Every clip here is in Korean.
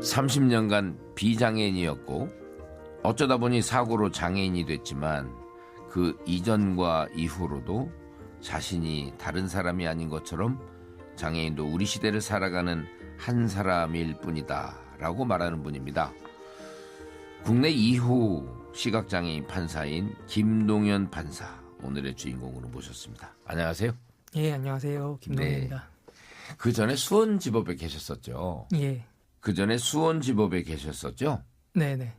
30년간 비장애인이었고 어쩌다 보니 사고로 장애인이 됐지만 그 이전과 이후로도 자신이 다른 사람이 아닌 것처럼 장애인도 우리 시대를 살아가는 한 사람일 뿐이다 라고 말하는 분입니다. 국내 2호 시각장애인 판사인 김동연 판사, 오늘의 주인공으로 모셨습니다. 안녕하세요. 예, 안녕하세요. 김동연입니다. 네. 그 전에 수원지법에 계셨었죠? 예. 그 전에 수원지법에 계셨었죠? 네네.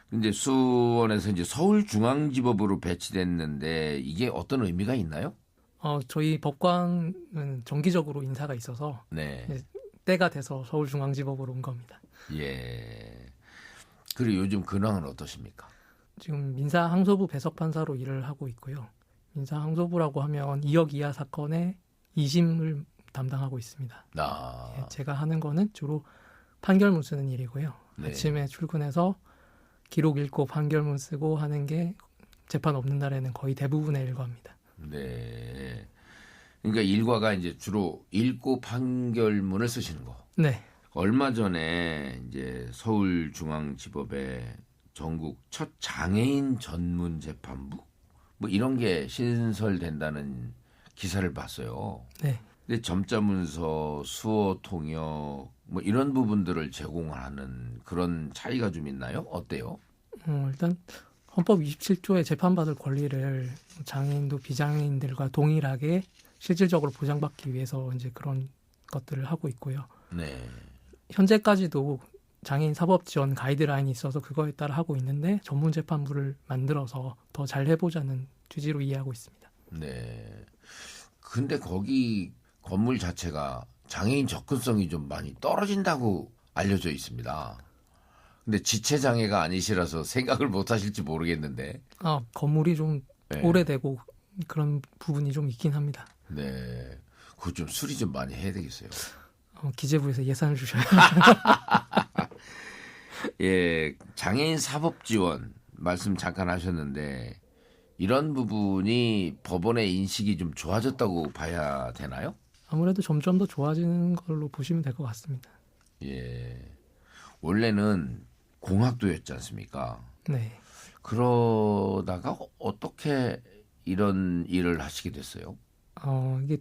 근데 수원에서 이제 서울중앙지법으로 배치됐는데 이게 어떤 의미가 있나요? 저희 법관은 정기적으로 인사가 있어서 네. 때가 돼서 서울중앙지법으로 온 겁니다. 예. 그리고 요즘 근황은 어떠십니까? 지금 민사항소부 배석판사로 일을 하고 있고요. 민사항소부라고 하면 2억 이하 사건의 2심을 담당하고 있습니다. 예, 제가 하는 거는 주로 판결문 쓰는 일이고요. 네. 아침에 출근해서 기록 읽고 판결문 쓰고 하는 게 재판 없는 날에는 거의 대부분의 일과입니다. 네. 그러니까 일과가 이제 주로 읽고 판결문을 쓰시는 거. 네. 얼마 전에 이제 서울중앙지법에 전국 첫 장애인 전문 재판부 뭐 이런 게 신설된다는 기사를 봤어요. 네. 근데 점자문서, 수어 통역 뭐 이런 부분들을 제공하는 그런 차이가 좀 있나요? 어때요? 일단 헌법 27조의 재판받을 권리를 장애인도 비장애인들과 동일하게 실질적으로 보장받기 위해서 이제 그런 것들을 하고 있고요. 네. 현재까지도 장애인 사법 지원 가이드라인이 있어서 그거에 따라 하고 있는데 전문 재판부를 만들어서 더 잘 해보자는 취지로 이해하고 있습니다. 네. 근데 거기 건물 자체가 장애인 접근성이 좀 많이 떨어진다고 알려져 있습니다. 근데 지체 장애가 아니시라서 생각을 못 하실지 모르겠는데. 건물이 좀 네. 오래되고 그런 부분이 좀 있긴 합니다. 네. 그거 좀 수리 좀 많이 해야 되겠어요. 기재부에서 예산을 주셔야 예, 장애인 사법 지원 말씀 잠깐 하셨는데 이런 부분이 법원의 인식이 좀 좋아졌다고 봐야 되나요? 아무래도 점점 더 좋아지는 걸로 보시면 될 것 같습니다. 예. 원래는 공학도였지 않습니까? 네. 그러다가 어떻게 이런 일을 하시게 됐어요? 이게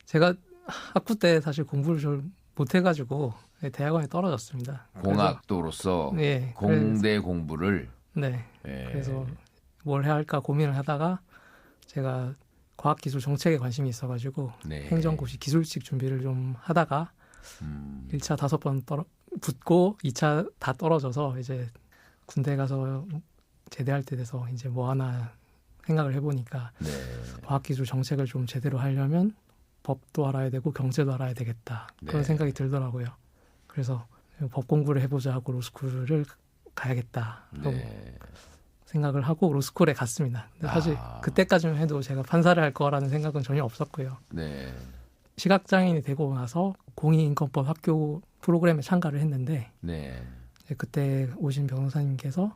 제가 학부 때 사실 공부를 잘 못해가지고 대학원에 떨어졌습니다. 공학도로서 네, 공대 공부를. 네. 예. 그래서 뭘 해야 할까 고민을 하다가 제가 과학기술 정책에 관심이 있어가지고 네. 행정고시 기술직 준비를 좀 하다가 1차 5번 붙고 2차 다 떨어져서 이제 군대 가서 제대할 때 돼서 이제 뭐 하나 생각을 해보니까 네. 과학기술 정책을 좀 제대로 하려면 법도 알아야 되고 경제도 알아야 되겠다. 그런 네. 생각이 들더라고요. 그래서 법 공부를 해보자 하고 로스쿨을 가야겠다. 네. 생각을 하고 로스쿨에 갔습니다. 근데 사실 그때까지만 해도 제가 판사를 할 거라는 생각은 전혀 없었고요. 네. 시각장애인이 되고 나서 공익인권법 학교 프로그램에 참가를 했는데 네. 그때 오신 변호사님께서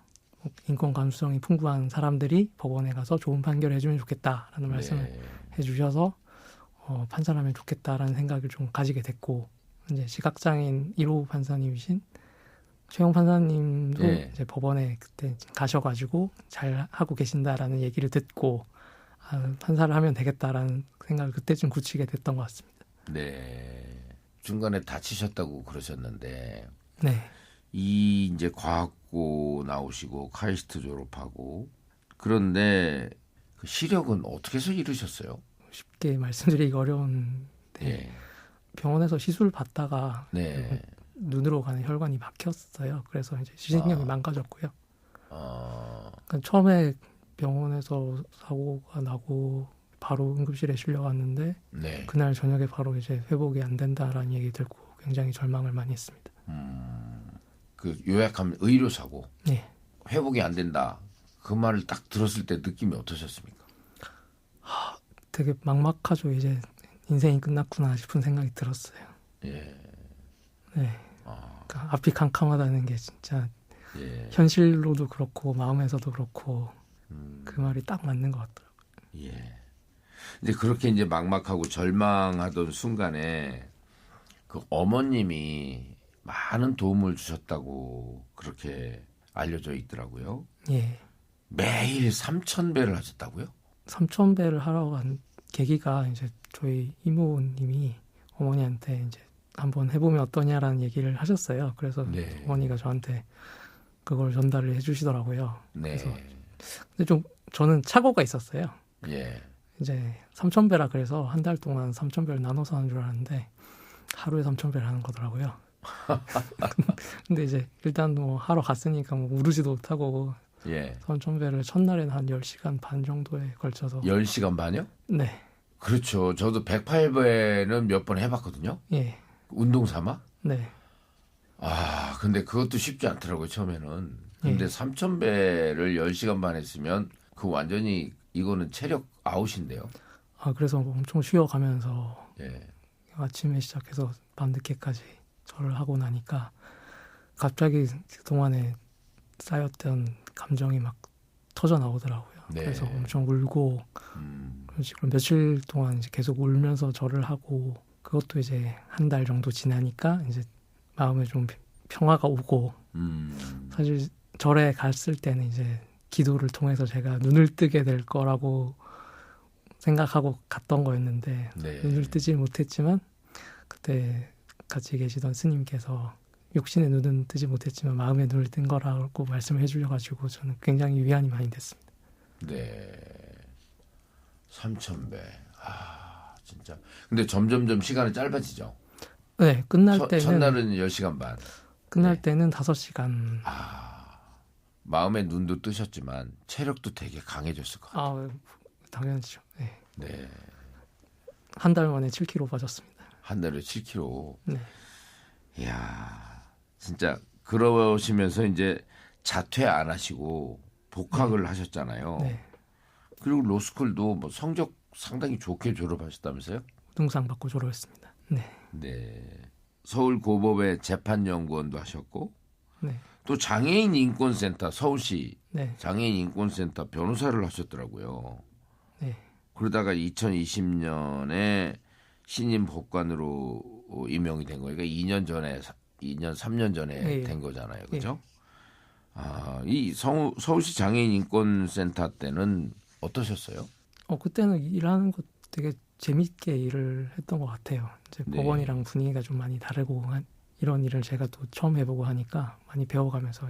인권 감수성이 풍부한 사람들이 법원에 가서 좋은 판결을 해주면 좋겠다라는 말씀을 네. 해주셔서 판사라면 좋겠다라는 생각을 좀 가지게 됐고 이제 시각장애인 1호 판사님이신 최영 판사님도 네. 이제 법원에 그때 가셔가지고 잘 하고 계신다라는 얘기를 듣고 판사를 하면 되겠다라는 생각을 그때쯤 굳히게 됐던 것 같습니다. 네. 중간에 다치셨다고 그러셨는데 네. 이 이제 과학고 나오시고 카이스트 졸업하고 그런데 그 시력은 어떻게 해서 이루셨어요? 쉽게 말씀드리기 어려운데 예. 병원에서 시술 받다가 네. 눈으로 가는 혈관이 막혔어요. 그래서 이제 시신경이 망가졌고요. 그러니까 처음에 병원에서 사고가 나고 바로 응급실에 실려갔는데 네. 그날 저녁에 바로 이제 회복이 안 된다라는 얘기 듣고 굉장히 절망을 많이 했습니다. 그 요약하면 의료 사고. 네. 회복이 안 된다. 그 말을 딱 들었을 때 느낌이 어떠셨습니까? 되게 막막하죠. 이제 인생이 끝났구나 싶은 생각이 들었어요. 예. 네. 그러니까 앞이 캄캄하다는 게 진짜 예. 현실로도 그렇고 마음에서도 그렇고 그 말이 딱 맞는 것 같더라고요. 예. 이제 그렇게 이제 막막하고 절망하던 순간에 그 어머님이 많은 도움을 주셨다고 그렇게 알려져 있더라고요. 예. 매일 3,000배를 하셨다고요? 3,000배를 하러 간 계기가 이제 저희 이모님이 어머니한테 이제 한번 해보면 어떠냐라는 얘기를 하셨어요. 그래서 네. 어머니가 저한테 그걸 전달을 해주시더라고요. 네. 그래서 근데 좀 저는 착오가 있었어요. 예. 이제 3,000배라 그래서 한 달 동안 3,000배를 나눠서 하는 줄 알았는데 하루에 3,000배를 하는 거더라고요. 근데 이제 일단 뭐 하러 갔으니까 뭐 우르지도 못하고 예. 3,000배를 첫날에는 한 10시간 반 정도에 걸쳐서 10시간 반이요? 네. 그렇죠. 저도 108배는 몇 번 해봤거든요. 예. 운동 삼아? 네. 아, 근데 그것도 쉽지 않더라고요, 처음에는. 근데 3,000배를 10시간 반 했으면 그 완전히 이거는 체력 아웃인데요. 아, 그래서 엄청 쉬어가면서 예. 아침에 시작해서 밤늦게까지 절을 하고 나니까 갑자기 그동안에 쌓였던 감정이 막 터져 나오더라고요. 네. 그래서 엄청 울고 그런 식으로 며칠 동안 이제 계속 울면서 절을 하고 그것도 이제 한 달 정도 지나니까 이제 마음에 좀 평화가 오고 사실 절에 갔을 때는 이제 기도를 통해서 제가 눈을 뜨게 될 거라고 생각하고 갔던 거였는데 네. 눈을 뜨지 못했지만 그때 같이 계시던 스님께서 육신의 눈은 뜨지 못했지만 마음의 눈을 뜬 거라고 말씀을 해주셔가지고 저는 굉장히 위안이 많이 됐습니다. 네. 3,000배. 아, 진짜. 근데 점점점 시간이 짧아지죠. 네, 끝날 때는 첫날은 10시간 반. 끝날 네. 때는 5시간. 마음의 눈도 뜨셨지만 체력도 되게 강해졌을 것 같아요. 당연하죠. 네. 네. 한 달 만에 7kg 빠졌습니다. 한 달에 7kg. 네. 이야, 진짜 그러시면서 이제 자퇴 안 하시고 복학을 하셨잖아요. 네. 그리고 로스쿨도 뭐 성적 상당히 좋게 졸업하셨다면서요? 우등상 받고 졸업했습니다. 네. 네. 서울고법의 재판연구원도 하셨고 네. 또 장애인인권센터 서울시 네. 장애인인권센터 변호사를 하셨더라고요. 네. 그러다가 2020년에 신임 법관으로 임명이 된 거예요. 그러니까 2년 3년 전에 네. 된 거잖아요. 그죠? 이 서울시 장애인인권센터 때는 어떠셨어요? 그때는 일하는 거 되게 재밌게 일을 했던 것 같아요. 이제 네. 법원이랑 분위기가 좀 많이 다르고 이런 일을 제가 또 처음 해보고 하니까 많이 배워가면서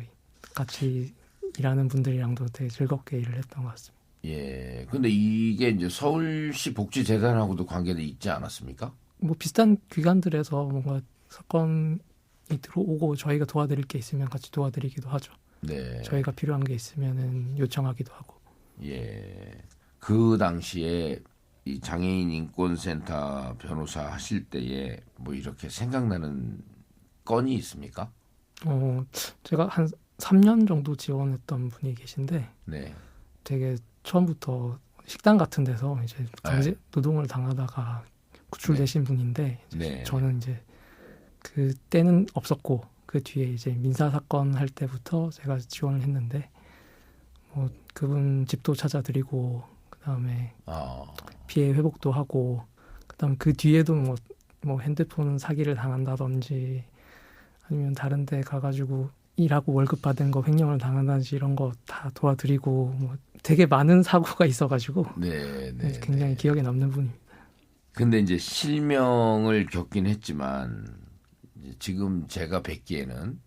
같이 일하는 분들이랑도 되게 즐겁게 일을 했던 것 같습니다. 예. 근데 이게 이제 서울시 복지재단하고도 관계가 있지 않았습니까? 뭐 비슷한 기관들에서 뭔가 사건이 들어오고 저희가 도와드릴 게 있으면 같이 도와드리기도 하죠. 네. 저희가 필요한 게 있으면은 요청하기도 하고. 예. 그 당시에 이 장애인 인권센터 변호사 하실 때에 뭐 이렇게 생각나는 건이 있습니까? 제가 한 3년 정도 지원했던 분이 계신데 네. 되게 처음부터 식당 같은 데서 이제 강제 노동을 당하다가 구출되신 분인데 네. 저는 이제 그때는 없었고 그 뒤에 이제 민사 사건 할 때부터 제가 지원을 했는데 뭐 그분 집도 찾아드리고 그다음에 피해 회복도 하고 그다음 그 뒤에도 뭐 핸드폰 사기를 당한다든지 아니면 다른 데 가가지고 일하고 월급 받은 거 횡령을 당한다든지 이런 거 다 도와드리고 뭐 되게 많은 사고가 있어가지고 네. 굉장히 기억에 남는 분입니다. 근데 이제 실명을 겪긴 했지만 지금 제가 뵙기에는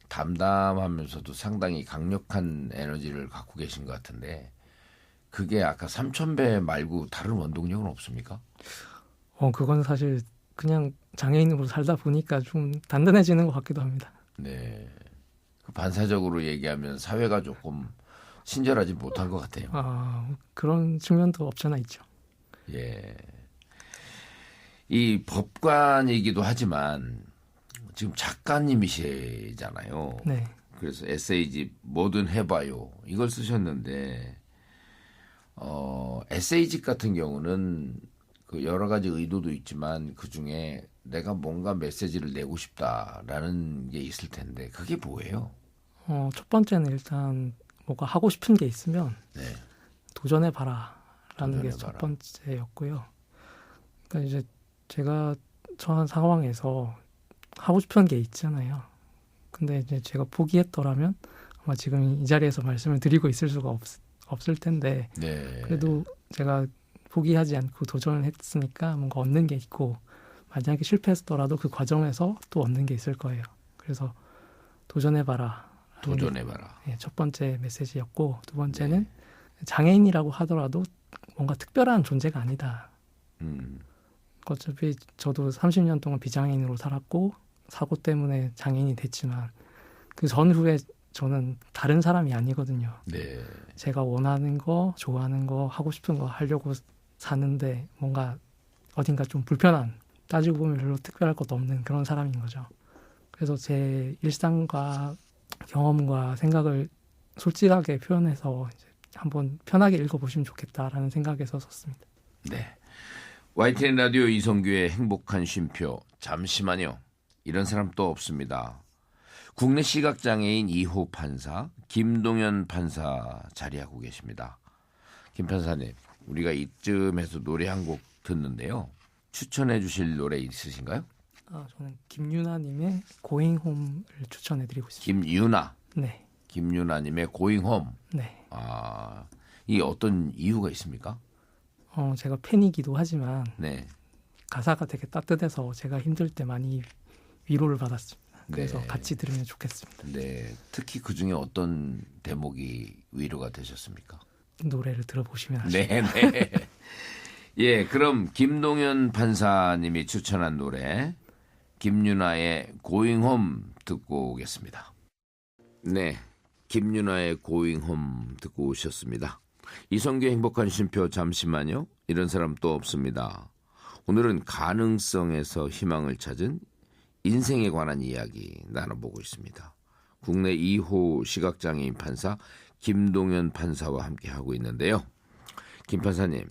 담담하면서도 상당히 강력한 에너지를 갖고 계신 것 같은데 그게 아까 3,000배 말고 다른 원동력은 없습니까? 그건 사실 그냥 장애인으로 살다 보니까 좀 단단해지는 것 같기도 합니다. 네. 반사적으로 얘기하면 사회가 조금 친절하지 못한 것 같아요. 그런 측면도 없잖아 있죠. 예. 이 법관이기도 하지만 지금 작가님이시잖아요. 네. 그래서 에세이집 뭐든 해봐요. 이걸 쓰셨는데 에세이집 같은 경우는 그 여러 가지 의도도 있지만 그 중에 내가 뭔가 메시지를 내고 싶다라는 게 있을 텐데 그게 뭐예요? 첫 번째는 일단 뭐가 하고 싶은 게 있으면 네. 도전해봐라라는 게 첫 번째였고요. 그러니까 이제 제가 처한 상황에서 하고 싶은 게 있잖아요. 근데 이제 제가 포기했더라면 아마 지금 이 자리에서 말씀을 드리고 있을 수가 없을 텐데 네. 그래도 제가 포기하지 않고 도전을 했으니까 뭔가 얻는 게 있고 만약에 실패했더라도 그 과정에서 또 얻는 게 있을 거예요. 그래서 도전해봐라. 도전해봐라. 네, 첫 번째 메시지였고 두 번째는 장애인이라고 하더라도 뭔가 특별한 존재가 아니다. 어차피 저도 30년 동안 비장애인으로 살았고 사고 때문에 장애인이 됐지만 그 전후에 저는 다른 사람이 아니거든요. 네. 제가 원하는 거, 좋아하는 거, 하고 싶은 거 하려고 사는데 뭔가 어딘가 좀 불편한, 따지고 보면 별로 특별할 것도 없는 그런 사람인 거죠. 그래서 제 일상과 경험과 생각을 솔직하게 표현해서 이제 한번 편하게 읽어보시면 좋겠다라는 생각에서 썼습니다. 네. YTN 라디오 이성규의 행복한 쉼표. 잠시만요. 이런 사람 또 없습니다. 국내 시각장애인 2호 판사 김동연 판사 자리하고 계십니다. 김 판사님, 우리가 이쯤에서 노래 한 곡 듣는데요. 추천해 주실 노래 있으신가요? 저는 김유나님의 Going Home을 추천해드리고 있습니다. 김유나. 네. 김유나님의 Going Home. 네. 이게 어떤 이유가 있습니까? 제가 팬이기도 하지만 네. 가사가 되게 따뜻해서 제가 힘들 때 많이 위로를 받았습니다. 그래서 네. 같이 들으면 좋겠습니다. 네. 특히 그 중에 어떤 대목이 위로가 되셨습니까? 노래를 들어보시면 아시죠. 네. 예, 그럼 김동연 판사님이 추천한 노래 김유나의 Going Home 듣고 오겠습니다. 네, 김유나의 Going Home 듣고 오셨습니다. 이성규의 행복한 쉼표 잠시만요. 이런 사람 또 없습니다. 오늘은 가능성에서 희망을 찾은 인생에 관한 이야기 나눠보고 있습니다. 국내 2호 시각장애인 판사 김동연 판사와 함께하고 있는데요. 김 판사님,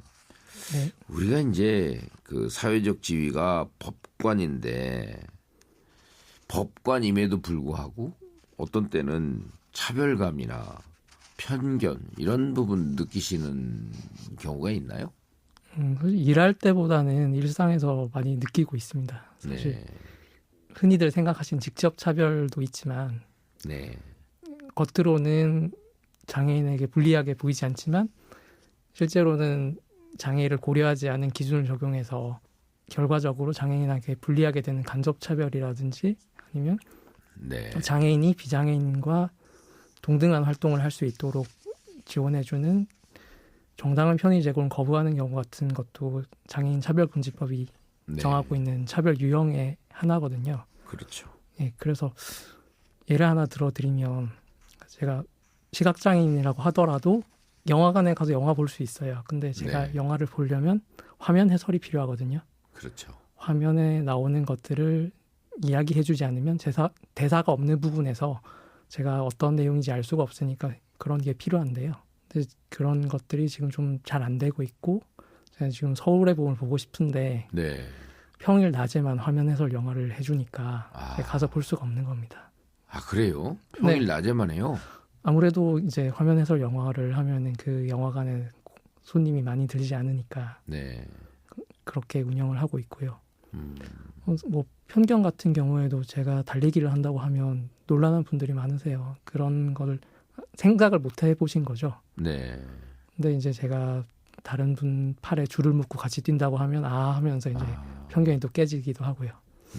네. 우리가 이제 그 사회적 지위가 법관인데 법관임에도 불구하고 어떤 때는 차별감이나 편견 이런 부분 느끼시는 경우가 있나요? 일할 때보다는 일상에서 많이 느끼고 있습니다. 사실 네. 흔히들 생각하신 직접 차별도 있지만 네. 겉으로는 장애인에게 불리하게 보이지 않지만 실제로는 장애를 고려하지 않은 기준을 적용해서 결과적으로 장애인에게 불리하게 되는 간접차별이라든지 아니면 네. 장애인이 비장애인과 동등한 활동을 할 수 있도록 지원해주는 정당한 편의 제공을 거부하는 경우 같은 것도 장애인 차별금지법이 네. 정하고 있는 차별 유형의 하나거든요. 그렇죠. 예, 그래서 예를 하나 들어드리면 제가 시각장애인이라고 하더라도 영화관에 가서 영화 볼 수 있어요. 근데 제가 네. 영화를 보려면 화면 해설이 필요하거든요. 그렇죠. 화면에 나오는 것들을 이야기해주지 않으면 대사가 없는 부분에서 제가 어떤 내용인지 알 수가 없으니까 그런 게 필요한데요. 근데 그런 것들이 지금 좀 잘 안 되고 있고 제가 지금 서울의 봄을 보고 싶은데 네. 평일 낮에만 화면 해설 영화를 해주니까 제가 가서 볼 수가 없는 겁니다. 아, 그래요? 평일 네. 낮에만 해요? 아무래도 이제 화면 해설 영화를 하면은 그 영화관에 손님이 많이 들지 않으니까 네. 그렇게 운영을 하고 있고요. 뭐 편견 같은 경우에도 제가 달리기를 한다고 하면 놀라는 분들이 많으세요. 그런 걸 생각을 못 해보신 거죠. 네. 근데 이제 제가 다른 분 팔에 줄을 묶고 같이 뛴다고 하면 하면서 이제 편견이 또 깨지기도 하고요.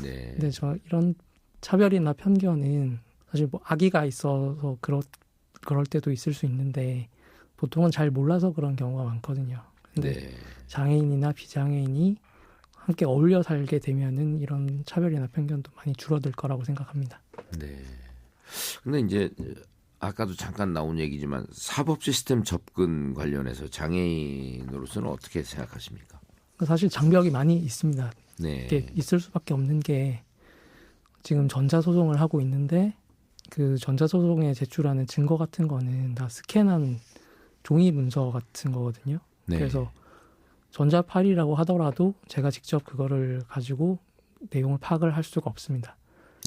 네. 근데 저 이런 차별이나 편견은 사실 뭐 악의가 있어서 그럴 때도 있을 수 있는데 보통은 잘 몰라서 그런 경우가 많거든요. 근데 네. 장애인이나 비장애인이 함께 어울려 살게 되면은 이런 차별이나 편견도 많이 줄어들 거라고 생각합니다. 네. 근데 이제 아까도 잠깐 나온 얘기지만 사법 시스템 접근 관련해서 장애인으로서는 어떻게 생각하십니까? 사실 장벽이 많이 있습니다. 네. 이게 있을 수밖에 없는 게 지금 전자소송을 하고 있는데 그 전자소송에 제출하는 증거 같은 거는 다 스캔한 종이 문서 같은 거거든요. 네. 그래서 전자 파일이라고 하더라도 제가 직접 그거를 가지고 내용을 파악을 할 수가 없습니다.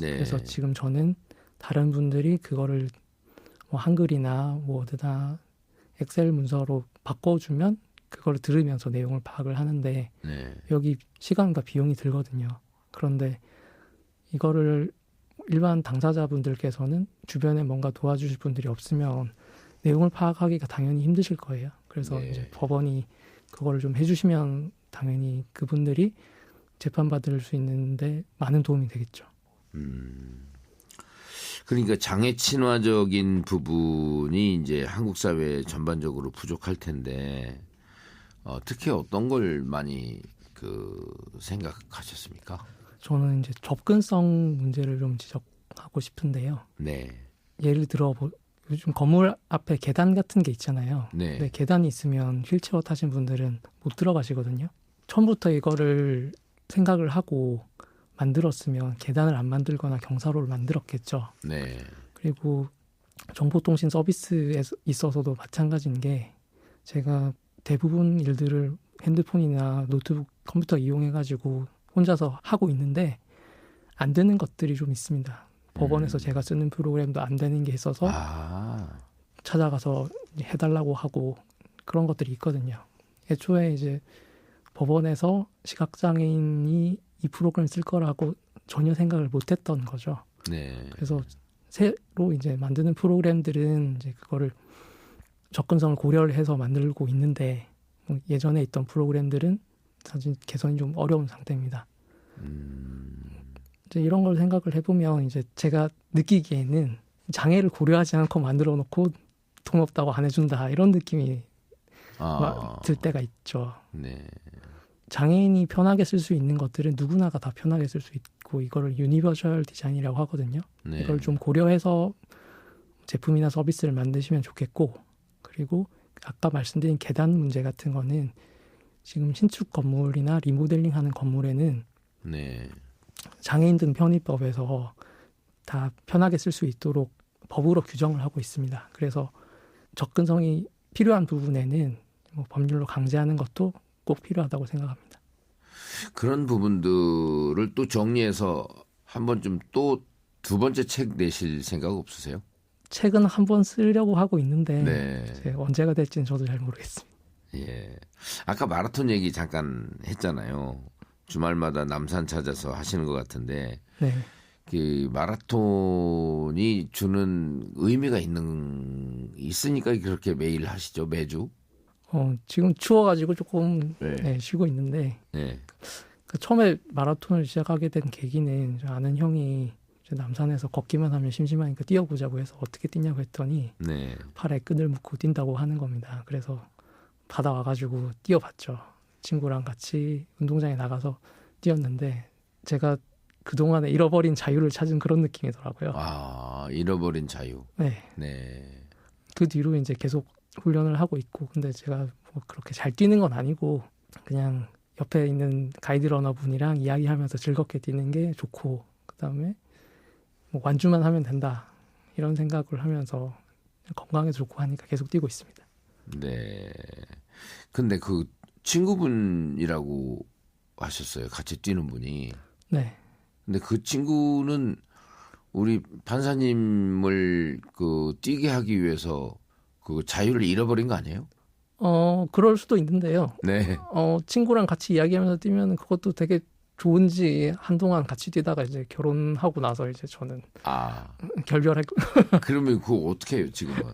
네. 그래서 지금 저는 다른 분들이 그거를 뭐 한글이나 뭐 어디다 엑셀 문서로 바꿔주면 그걸 들으면서 내용을 파악을 하는데 네. 여기 시간과 비용이 들거든요. 그런데 이거를 일반 당사자분들께서는 주변에 뭔가 도와주실 분들이 없으면 내용을 파악하기가 당연히 힘드실 거예요. 그래서 네. 이제 법원이 그거를 좀 해주시면 당연히 그분들이 재판받을 수 있는데 많은 도움이 되겠죠. 그러니까 장애 친화적인 부분이 이제 한국 사회 전반적으로 부족할 텐데 특히 어떤 걸 많이 생각하셨습니까? 저는 이제 접근성 문제를 좀 지적하고 싶은데요. 네. 예를 들어 요즘 건물 앞에 계단 같은 게 있잖아요. 네. 근데 계단이 있으면 휠체어 타신 분들은 못 들어가시거든요. 처음부터 이거를 생각을 하고 만들었으면 계단을 안 만들거나 경사로를 만들었겠죠. 네. 그리고 정보통신 서비스에 있어서도 마찬가지인 게 제가 대부분 일들을 핸드폰이나 노트북, 컴퓨터 이용해가지고 혼자서 하고 있는데 안 되는 것들이 좀 있습니다. 법원에서 제가 쓰는 프로그램도 안 되는 게 있어서 찾아가서 해달라고 하고 그런 것들이 있거든요. 애초에 이제 법원에서 시각장애인이 이 프로그램을 쓸 거라고 전혀 생각을 못했던 거죠. 네. 그래서 새로 이제 만드는 프로그램들은 이제 그거를 접근성을 고려를 해서 만들고 있는데 예전에 있던 프로그램들은 사실 개선이 좀 어려운 상태입니다. 이제 이런 걸 생각을 해보면 이제 제가 느끼기에는 장애를 고려하지 않고 만들어 놓고 돈 없다고 안 해준다 이런 느낌이 들 때가 있죠. 네. 장애인이 편하게 쓸 수 있는 것들은 누구나가 다 편하게 쓸 수 있고 이거를 유니버셜 디자인이라고 하거든요. 네. 이걸 좀 고려해서 제품이나 서비스를 만드시면 좋겠고 그리고 아까 말씀드린 계단 문제 같은 거는 지금 신축 건물이나 리모델링하는 건물에는 네. 장애인 등 편의법에서 다 편하게 쓸 수 있도록 법으로 규정을 하고 있습니다. 그래서 접근성이 필요한 부분에는 법률로 강제하는 것도 꼭 필요하다고 생각합니다. 그런 부분들을 또 정리해서 한번 좀 또 두 번째 책 내실 생각 없으세요? 책은 한번 쓰려고 하고 있는데 네. 언제가 될지는 저도 잘 모르겠습니다. 예. 아까 마라톤 얘기 잠깐 했잖아요. 주말마다 남산 찾아서 하시는 것 같은데 네. 그 마라톤이 주는 의미가 있으니까 그렇게 매일 하시죠, 매주? 지금 추워가지고 조금 네. 쉬고 있는데 네. 처음에 마라톤을 시작하게 된 계기는 아는 형이 남산에서 걷기만 하면 심심하니까 뛰어보자고 해서 어떻게 뛰냐고 했더니 네. 팔에 끈을 묶고 뛴다고 하는 겁니다. 그래서 받아와가지고 뛰어봤죠. 친구랑 같이 운동장에 나가서 뛰었는데 제가 그동안에 잃어버린 자유를 찾은 그런 느낌이더라고요. 아, 잃어버린 자유. 네. 네. 그 뒤로 이제 계속 훈련을 하고 있고 근데 제가 뭐 그렇게 잘 뛰는 건 아니고 그냥 옆에 있는 가이드 러너분이랑 이야기하면서 즐겁게 뛰는 게 좋고 그다음에 뭐 완주만 하면 된다 이런 생각을 하면서 건강에도 좋고 하니까 계속 뛰고 있습니다. 네. 근데 그 친구분이라고 하셨어요. 같이 뛰는 분이. 네. 근데 그 친구는 우리 판사님을 뛰게 하기 위해서 그 자유를 잃어버린 거 아니에요? 그럴 수도 있는데요. 네. 친구랑 같이 이야기하면서 뛰면 그것도 되게 좋은지 한동안 같이 뛰다가 이제 결혼하고 나서 이제 저는 결별했고. 그러면 그거 어떻게 해요 지금은?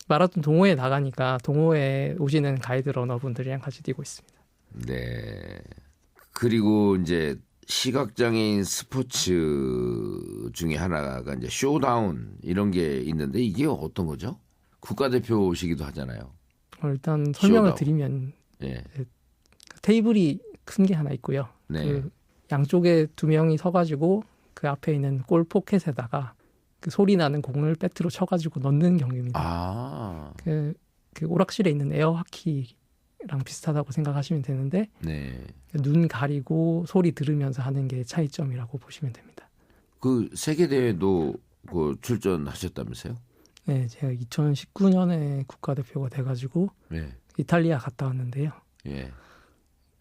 마라톤 동호회 나가니까 동호회 오시는 가이드 러너분들이랑 같이 뛰고 있습니다. 네. 그리고 이제 시각장애인 스포츠 중에 하나가 이제 쇼다운 이런 게 있는데 이게 어떤 거죠? 국가대표시기도 하잖아요. 일단 설명을 쇼다운. 드리면 네. 테이블이 큰 게 하나 있고요. 네. 그 양쪽에 두 명이 서가지고 그 앞에 있는 골 포켓에다가 그 소리 나는 공을 배트로 쳐가지고 넣는 경기입니다. 그 오락실에 있는 에어하키랑 비슷하다고 생각하시면 되는데 네. 눈 가리고 소리 들으면서 하는 게 차이점이라고 보시면 됩니다. 그 세계 대회도 출전하셨다면서요? 네, 제가 2019년에 국가대표가 돼가지고 네. 이탈리아 갔다 왔는데요. 예.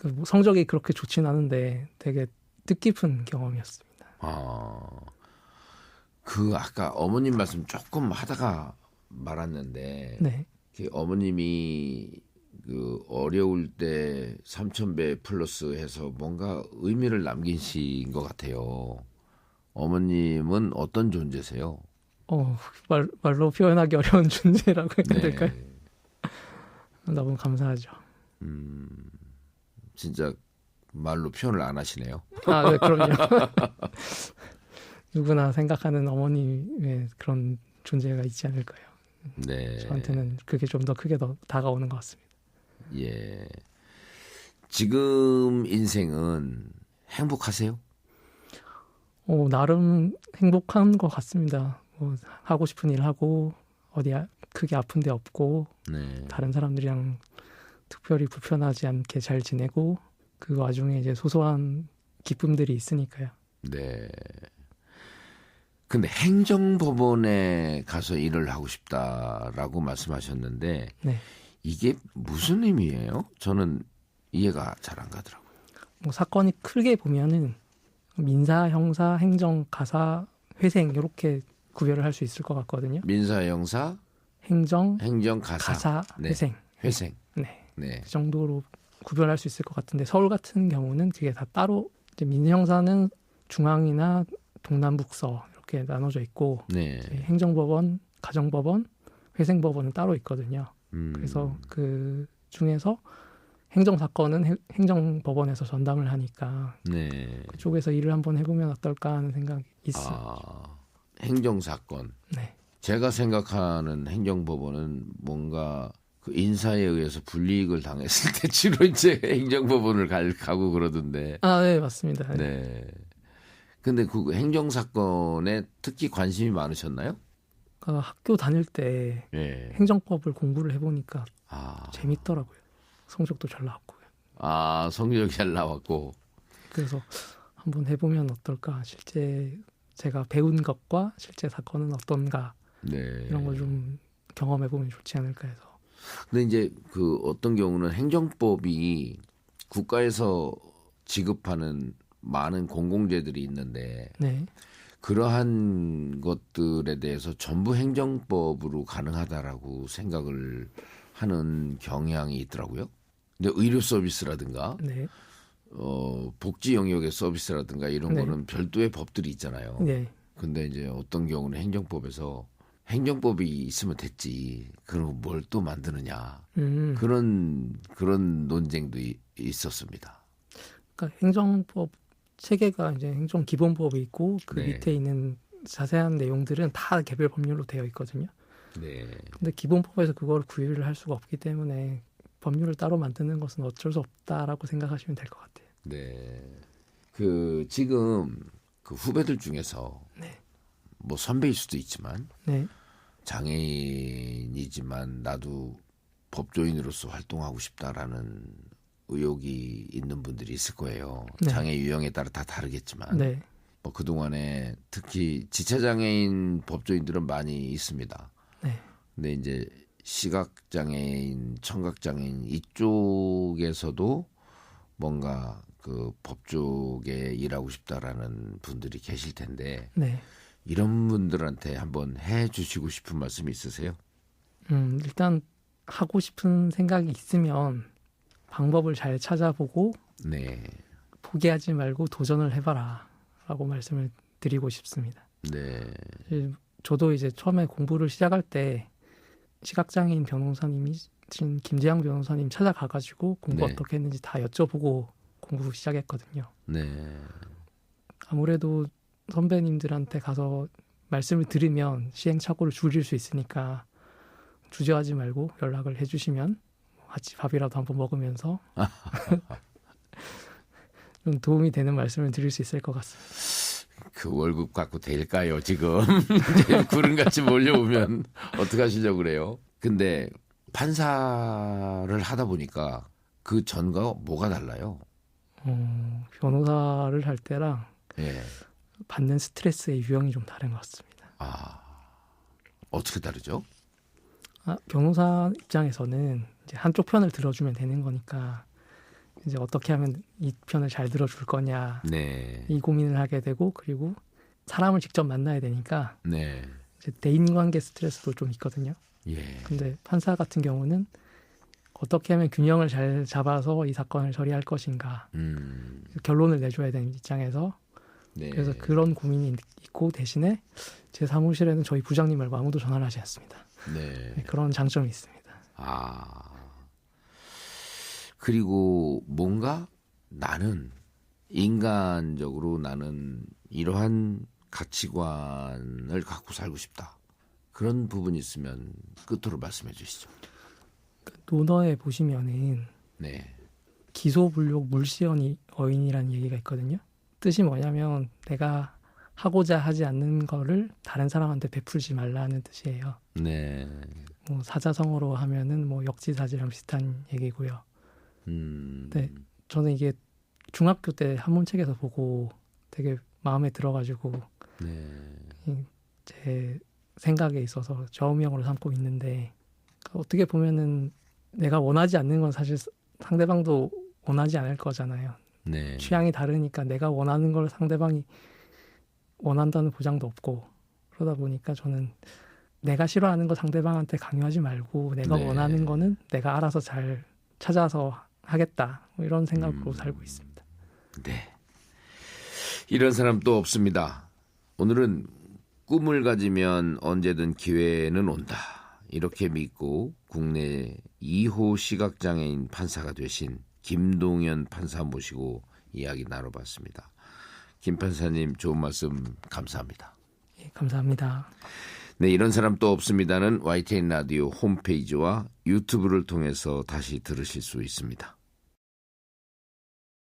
뭐 성적이 그렇게 좋진 않은데 되게 뜻깊은 경험이었습니다. 그 아까 어머님 말씀 조금 하다가 말았는데 네. 그 어머님이 그 어려울 때 3,000배 플러스 해서 뭔가 의미를 남기신 것 같아요. 어머님은 어떤 존재세요? 말로 표현하기 어려운 존재라고 해야 네. 될까요? 너무 감사하죠. 진짜 말로 표현을 안 하시네요. 네, 그럼요. 누구나 생각하는 어머님의 그런 존재가 있지 않을까요? 네. 저한테는 그게 좀 더 크게 더 다가오는 것 같습니다. 예. 지금 인생은 행복하세요? 나름 행복한 것 같습니다. 하고 싶은 일 하고 어디 크게 아픈 데 없고 네. 다른 사람들이랑 특별히 불편하지 않게 잘 지내고 그 와중에 이제 소소한 기쁨들이 있으니까요. 네. 근데 행정법원에 가서 일을 하고 싶다라고 말씀하셨는데 네. 이게 무슨 의미예요? 저는 이해가 잘 안 가더라고요. 사건이 크게 보면은 민사, 형사, 행정, 가사, 회생 이렇게 구별을 할 수 있을 것 같거든요. 민사, 형사, 행정, 가사, 네. 회생. 회생. 네. 네. 그 정도로 구별할 수 있을 것 같은데 서울 같은 경우는 그게 다 따로 이제 민형사는 중앙이나 동남북서 이렇게 나눠져 있고 네. 행정법원, 가정법원, 회생법원은 따로 있거든요. 그래서 그 중에서 행정사건은 행정법원에서 전담을 하니까 네. 그쪽에서 일을 한번 해보면 어떨까 하는 생각이 있어요. 행정사건. 네. 제가 생각하는 행정법원은 뭔가 그 인사에 의해서 불이익을 당했을 때 주로 이제 행정법원을 가고 그러던데. 네, 맞습니다. 네. 근데 그 행정사건에 특히 관심이 많으셨나요? 학교 다닐 때 네. 행정법을 공부를 해보니까 재밌더라고요. 성적도 잘 나왔고요. 성적이 잘 나왔고. 그래서 한번 해보면 어떨까. 실제 제가 배운 것과 실제 사건은 어떤가. 네. 이런 걸 좀 경험해보면 좋지 않을까 해서. 근데 이제 그 어떤 경우는 행정법이 국가에서 지급하는 많은 공공재들이 있는데 네. 그러한 것들에 대해서 전부 행정법으로 가능하다라고 생각을 하는 경향이 있더라고요. 근데 의료 서비스라든가 네. 복지 영역의 서비스라든가 이런 네. 거는 별도의 법들이 있잖아요. 네. 근데 이제 어떤 경우는 행정법에서 행정법이 있으면 됐지. 그리고 뭘 또 만드느냐. 그런 논쟁도 있었습니다. 그러니까 행정법 체계가 이제 행정기본법이 있고 그 네. 밑에 있는 자세한 내용들은 다 개별 법률로 되어 있거든요. 네. 근데 기본법에서 그걸 구유를 할 수가 없기 때문에 법률을 따로 만드는 것은 어쩔 수 없다라고 생각하시면 될 것 같아요. 네. 그 지금 그 후배들 중에서 네. 뭐 선배일 수도 있지만 네. 장애인이지만 나도 법조인으로서 활동하고 싶다라는 의욕이 있는 분들이 있을 거예요. 네. 장애 유형에 따라 다 다르겠지만 네. 뭐 그동안에 특히 지체장애인 법조인들은 많이 있습니다. 네. 근데 이제 시각장애인, 청각장애인 이쪽에서도 뭔가 그 법 쪽에 일하고 싶다라는 분들이 계실 텐데 네. 이런 분들한테 한번 해주시고 싶은 말씀이 있으세요? 일단 하고 싶은 생각이 있으면 방법을 잘 찾아보고 네. 포기하지 말고 도전을 해봐라 라고 말씀을 드리고 싶습니다. 네. 저도 이제 처음에 공부를 시작할 때 시각장애인 변호사님이신 김재양 변호사님 찾아가가지고 공부 네. 어떻게 했는지 다 여쭤보고 공부 시작했거든요. 네. 아무래도 선배님들한테 가서 말씀을 들으면 시행착오를 줄일 수 있으니까 주저하지 말고 연락을 해주시면 같이 밥이라도 한번 먹으면서 좀 도움이 되는 말씀을 드릴 수 있을 것 같습니다. 그 월급 갖고 될까요 지금? 구름같이 몰려오면 어떡하시려고 그래요? 근데 판사를 하다 보니까 그 전과 뭐가 달라요? 변호사를 할 때랑 예. 받는 스트레스의 유형이 좀 다른 것 같습니다. 어떻게 다르죠? 변호사 입장에서는 이제 한쪽 편을 들어주면 되는 거니까 이제 어떻게 하면 이 편을 잘 들어줄 거냐 네. 이 고민을 하게 되고 그리고 사람을 직접 만나야 되니까 네. 이제 대인관계 스트레스도 좀 있거든요. 예. 근데 판사 같은 경우는 어떻게 하면 균형을 잘 잡아서 이 사건을 처리할 것인가 결론을 내줘야 되는 입장에서 네. 그래서 그런 고민이 있고 대신에 제 사무실에는 저희 부장님 말고 아무도 전화를 하지 않습니다. 네. 네, 그런 장점이 있습니다. 그리고 뭔가 나는 인간적으로 나는 이러한 가치관을 갖고 살고 싶다. 그런 부분이 있으면 끝으로 말씀해 주시죠. 논어에 보시면은 네. 기소불욕 물시어인이라는 얘기가 있거든요. 뜻이 뭐냐면 내가 하고자 하지 않는 거를 다른 사람한테 베풀지 말라는 뜻이에요. 네. 뭐 사자성어로 하면은 뭐 역지사지랑 비슷한 얘기고요. 네, 저는 이게 중학교 때 한문책에서 보고 되게 마음에 들어가지고 네. 제 생각에 있어서 좌우명으로 삼고 있는데 어떻게 보면은 내가 원하지 않는 건 사실 상대방도 원하지 않을 거잖아요. 네. 취향이 다르니까 내가 원하는 걸 상대방이 원한다는 보장도 없고 그러다 보니까 저는 내가 싫어하는 거 상대방한테 강요하지 말고 내가 네. 원하는 거는 내가 알아서 잘 찾아서 하겠다 뭐 이런 생각으로 살고 있습니다. 네. 이런 사람 또 없습니다. 오늘은 꿈을 가지면 언제든 기회는 온다. 이렇게 믿고 국내 2호 시각장애인 판사가 되신 김동연 판사 모시고 이야기 나눠봤습니다. 김 판사님 좋은 말씀 감사합니다. 예, 감사합니다. 네, 이런 사람 또 없습니다는 YTN 라디오 홈페이지와 유튜브를 통해서 다시 들으실 수 있습니다.